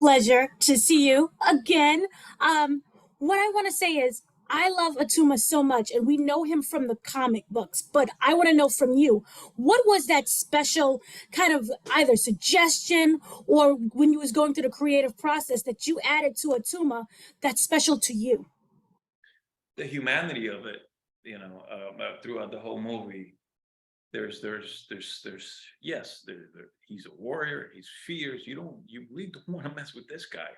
Pleasure to see you again. What I want to say is, I love Attuma so much, and we know him from the comic books. But I want to know from you, what was that special kind of either suggestion or when you was going through the creative process that you added to Attuma that's special to you? The humanity of it, throughout the whole movie. Yes, he's a warrior. He's fierce. You really don't want to mess with this guy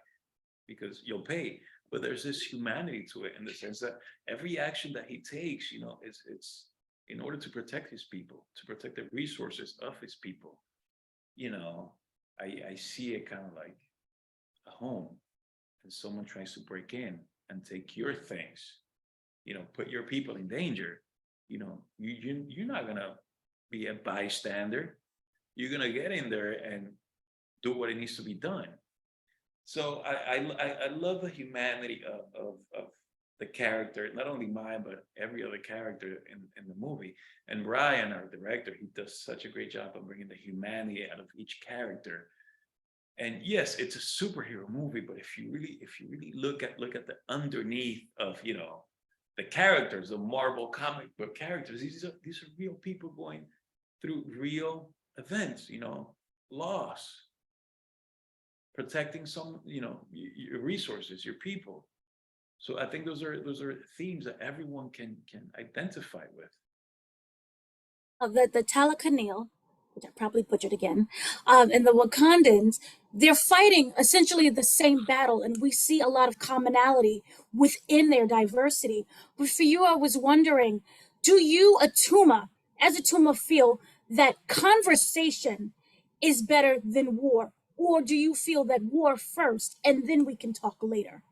because you'll pay. But there's this humanity to it in the sense that every action that he takes, it's in order to protect his people, to protect the resources of his people. You know, I see it kind of like a home, and someone tries to break in and take your things, put your people in danger. You're not gonna be a bystander. You're gonna get in there and do what it needs to be done. So I love the humanity of the character, not only mine, but every other character in the movie. And Ryan, our director, he does such a great job of bringing the humanity out of each character. And yes, it's a superhero movie, but if you really look at the underneath of the characters, the Marvel comic book characters, these are real people going through real events, loss, protecting your resources, your people. So I think those are themes that everyone can identify with. The Talokan, which I probably butchered again, and the Wakandans, they're fighting essentially the same battle, and we see a lot of commonality within their diversity. But for you, I was wondering, do you, as Attuma, feel that conversation is better than war? Or do you feel that war first, and then we can talk later?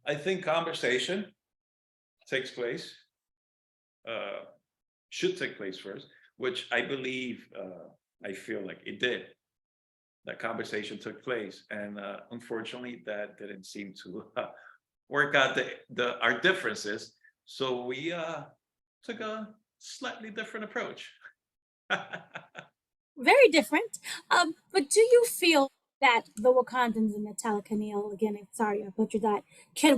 I think conversation takes place, uh, should take place first, which I believe, I feel like it did. That conversation took place, and unfortunately, that didn't seem to work out our differences. So we took a slightly different approach. Very different. But do you feel that the Wakandans and the Talokan, again, sorry I butchered that,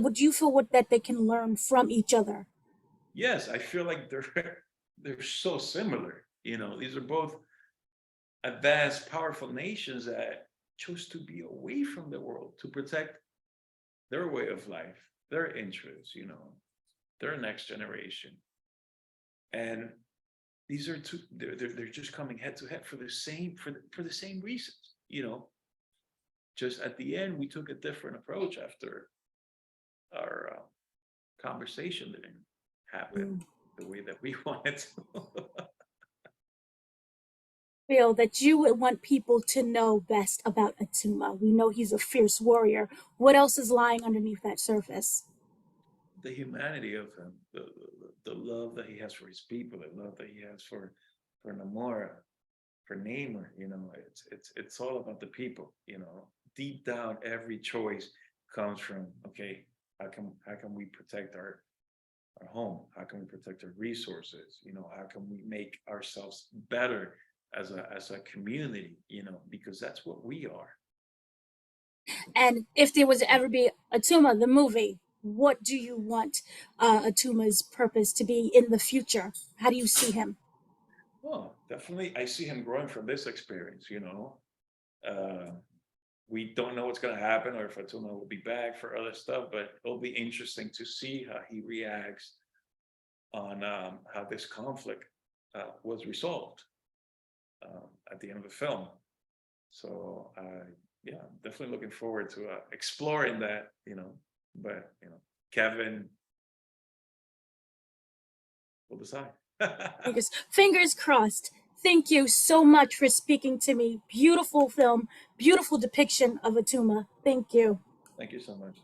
would you feel that they can learn from each other? Yes, I feel like they're so similar. These are both advanced, powerful nations that chose to be away from the world to protect their way of life, their interests, their next generation. And these are two, they're just coming head to head for the same reasons. Just at the end, we took a different approach after our conversation didn't happen the way that we wanted to. Feel that you would want people to know best about Attuma. We know he's a fierce warrior. What else is lying underneath that surface? The humanity of him, the love that he has for his people, the love that he has for Namor, for Namor. It's all about the people. Deep down, every choice comes from, okay, how can we protect our home? How can we protect our resources? How can we make ourselves better as a community? Because that's what we are. And if there was to ever be Attuma, the movie, what do you want Attuma's purpose to be in the future? How do you see him? Well, definitely, I see him growing from this experience. Uh, we don't know what's going to happen or if Attuma will be back for other stuff, but it'll be interesting to see how he reacts on how this conflict was resolved at the end of the film. So yeah, I'm definitely looking forward to exploring that. But Kevin will decide. Fingers crossed. Thank you so much for speaking to me. Beautiful film, beautiful depiction of Attuma. Thank you. Thank you so much.